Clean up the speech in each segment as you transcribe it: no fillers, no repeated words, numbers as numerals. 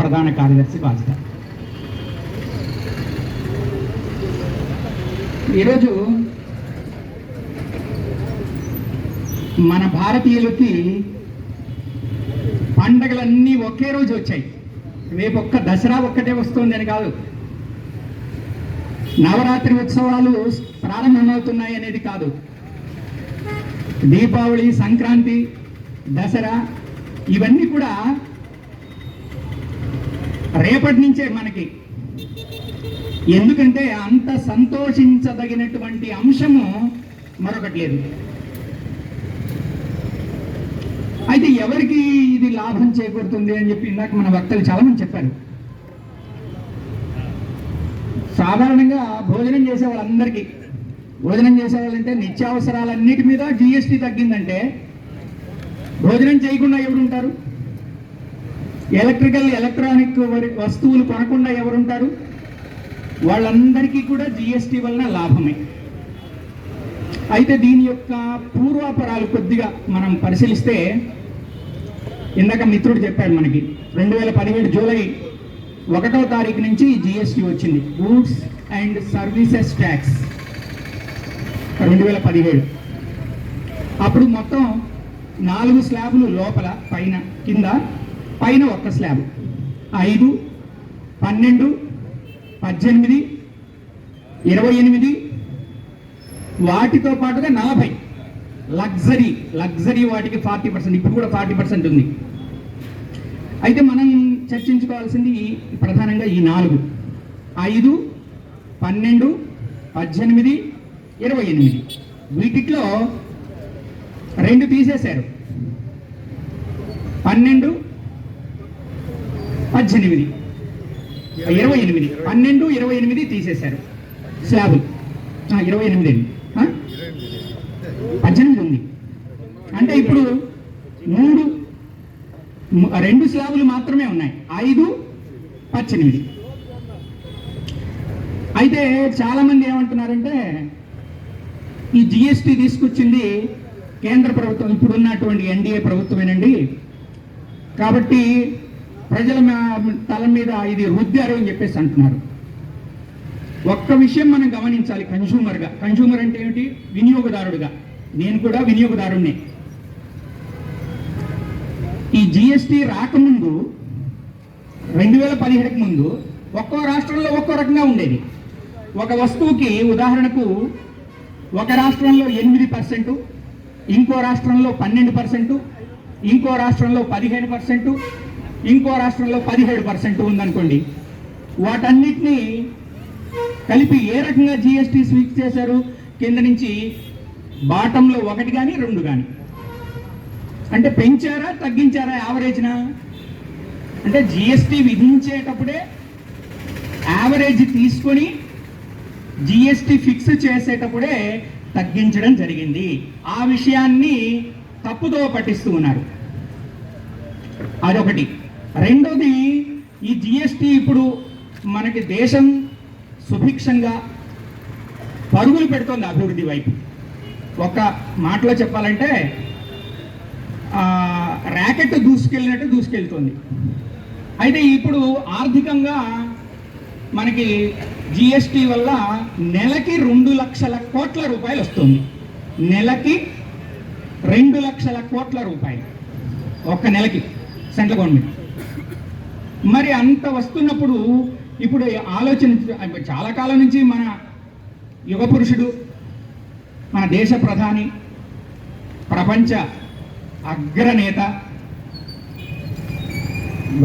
ప్రధాన కార్యదర్శి బాధ్యత. ఈరోజు మన భారతీయులకి పండగలన్నీ ఒకే రోజు వచ్చాయి. రేపు ఒక్క దసరా ఒక్కటే వస్తుంది అని కాదు, నవరాత్రి ఉత్సవాలు ప్రారంభమవుతున్నాయి అనేది కాదు, దీపావళి, సంక్రాంతి, దసరా ఇవన్నీ కూడా రేపటి నుంచే మనకి. ఎందుకంటే అంత సంతోషించదగినటువంటి అంశము మరొకటి లేదు. అయితే ఎవరికి ఇది లాభం చేకూరుతుంది అని చెప్పి ఇందాక మన వక్తలు చాలామంది చెప్పారు. సాధారణంగా భోజనం చేసే వాళ్ళందరికీ, భోజనం చేసేవాళ్ళంటే నిత్యావసరాలన్నిటి మీద జిఎస్టీ తగ్గిందంటే భోజనం చేయకుండా ఎవరుంటారు? ఎలక్ట్రానిక్ వస్తువులు కొనకుండా ఎవరుంటారు? వాళ్ళందరికీ కూడా జిఎస్టీ వలన లాభమే. అయితే దీని యొక్క పూర్వాపరాలు కొద్దిగా మనం పరిశీలిస్తే, ఇందాక మిత్రుడు చెప్పాడు మనకి 2017 జూలై 1వ తారీఖు నుంచి జిఎస్టీ వచ్చింది, గూడ్స్ అండ్ సర్వీసెస్ ట్యాక్స్ 2017. అప్పుడు మొత్తం 4 స్లాబులు, లోపల పైన కింద, పైన ఒక్క స్లాబ్, 5, 12, 18, 28, వాటితో పాటుగా 40 లగ్జరీ వాటికి 40%, ఇప్పుడు కూడా 40% ఉంది. అయితే మనం చర్చించుకోవాల్సింది ప్రధానంగా ఈ 4, 5, 12, 18, 28. వీటిలో 2 తీసేశారు, 12, 18, 28, 12, 28 తీసేశారు స్లాబ్. 28 18 ఉంది. అంటే ఇప్పుడు 2 స్లాబులు మాత్రమే ఉన్నాయి, 5, 18. అయితే చాలామంది ఏమంటున్నారంటే ఈ జిఎస్టీ తీసుకొచ్చింది కేంద్ర ప్రభుత్వం, ఇప్పుడున్నటువంటి ఎన్డీఏ ప్రభుత్వమేనండి, కాబట్టి ప్రజల తల మీద ఇది రుద్దారు అని చెప్పేసి అంటున్నారు. ఒక్క విషయం మనం గమనించాలి, కన్జ్యూమర్ అంటే ఏమిటి? వినియోగదారుడుగా. నేను కూడా వినియోగదారుణ్ణే. ఈ జిఎస్టీ రాకముందు 2017కి ముందు ఒక్కో రాష్ట్రంలో ఒక్కో రకంగా ఉండేది. ఒక వస్తువుకి ఉదాహరణకు ఒక రాష్ట్రంలో 8%, ఇంకో రాష్ట్రంలో 12%, ఇంకో రాష్ట్రంలో 15%, ఇంకో రాష్ట్రంలో 17% ఉందనుకోండి. వాటన్నిటినీ కలిపి ఏ రకంగా జిఎస్టీ ఫిక్స్ చేశారు? కింద నుంచి బాటంలో 1 కానీ 2 కానీ. అంటే పెంచారా తగ్గించారా యావరేజ్నా? అంటే జిఎస్టీ విధించేటప్పుడే యావరేజ్ తీసుకొని జిఎస్టీ ఫిక్స్ చేసేటప్పుడే తగ్గించడం జరిగింది. ఆ విషయాన్ని తప్పుదో పట్టిస్తూ ఉన్నారు. అదొకటి. రెండోది, ఈ జిఎస్టీ ఇప్పుడు మనకి దేశం సుభిక్షంగా పరుగులు పెడుతోంది అభివృద్ధి వైపు. ఒక మాటలో చెప్పాలంటే ర్యాకెట్ దూసుకెళ్ళినట్టు దూసుకెళ్తుంది. అయితే ఇప్పుడు ఆర్థికంగా మనకి జిఎస్టీ వల్ల నెలకి 2 లక్షల కోట్ల రూపాయలు వస్తుంది. నెలకి 2 లక్షల కోట్ల రూపాయలు ఒక్క నెలకి సెంట్రల్ గవర్నమెంట్. మరి అంత వస్తున్నప్పుడు ఇప్పుడు ఆలోచన, చాలా కాలం నుంచి మన యుగ పురుషుడు, మన దేశ ప్రధాని, ప్రపంచ అగ్రనేత,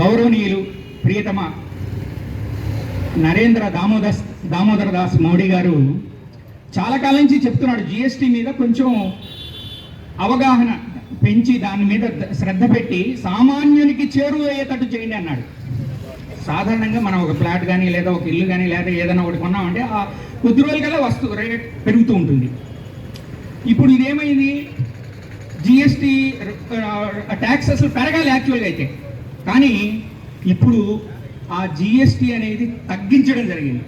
గౌరవనీయులు ప్రియతమ నరేంద్ర దామోదర్ దాస్ మోడీ గారు చాలా కాలం నుంచి చెప్తున్నాడు, జిఎస్టీ మీద కొంచెం అవగాహన పెంచి దాని మీద శ్రద్ధ పెట్టి సామాన్యునికి చేరువయ్యేటట్టు చేయండి అన్నాడు. సాధారణంగా మనం ఒక ఫ్లాట్ కానీ లేదా ఒక ఇల్లు కానీ లేదా ఏదైనా ఒకటి కొన్నామంటే ఆ కొద్ది రోజులకల్లా వస్తువు రేట్ పెరుగుతూ ఉంటుంది. ఇప్పుడు ఇదేమైంది? జిఎస్టీ ట్యాక్స్ అసలు పెరగాలి యాక్చువల్గా అయితే, కానీ ఇప్పుడు ఆ జిఎస్టీ అనేది తగ్గించడం జరిగింది.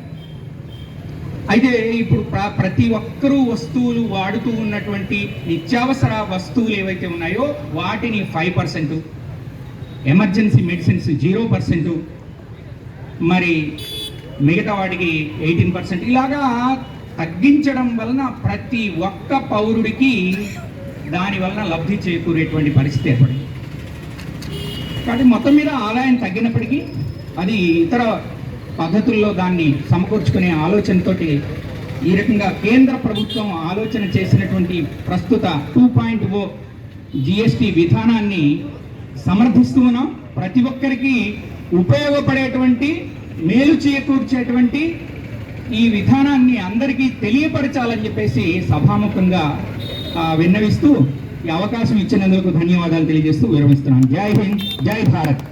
అయితే ఇప్పుడు ప్రతి ఒక్కరూ వస్తువులు వాడుతూ ఉన్నటువంటి నిత్యావసర వస్తువులు ఏవైతే ఉన్నాయో వాటిని 5%, ఎమర్జెన్సీ మెడిసిన్స్ 0%, మరి మిగతా వాటికి 18%. ఇలాగా తగ్గించడం వలన ప్రతి ఒక్క పౌరుడికి దాని వలన లబ్ధి చేకూరేటువంటి పరిస్థితి ఏర్పడింది. కాబట్టి మొత్తం మీద ఆదాయం తగ్గినప్పటికీ అది ఇతర పద్ధతుల్లో దాన్ని సమకూర్చుకునే ఆలోచనతోటి ఈ రకంగా కేంద్ర ప్రభుత్వం ఆలోచన చేసినటువంటి ప్రస్తుత 2.0 జిఎస్టి విధానాన్ని సమర్థిస్తూ ఉన్నాం. ప్రతి ఒక్కరికి ఉపయోగపడేటువంటి, మేలు చేకూర్చేటువంటి ఈ విధానాన్ని అందరికీ తెలియపరచాలని చెప్పేసి సభాముఖంగా విన్నవిస్తూ ఈ అవకాశం ఇచ్చినందుకు ధన్యవాదాలు తెలియజేస్తూ విరమిస్తున్నాను. జై హింద్, జై భారత్.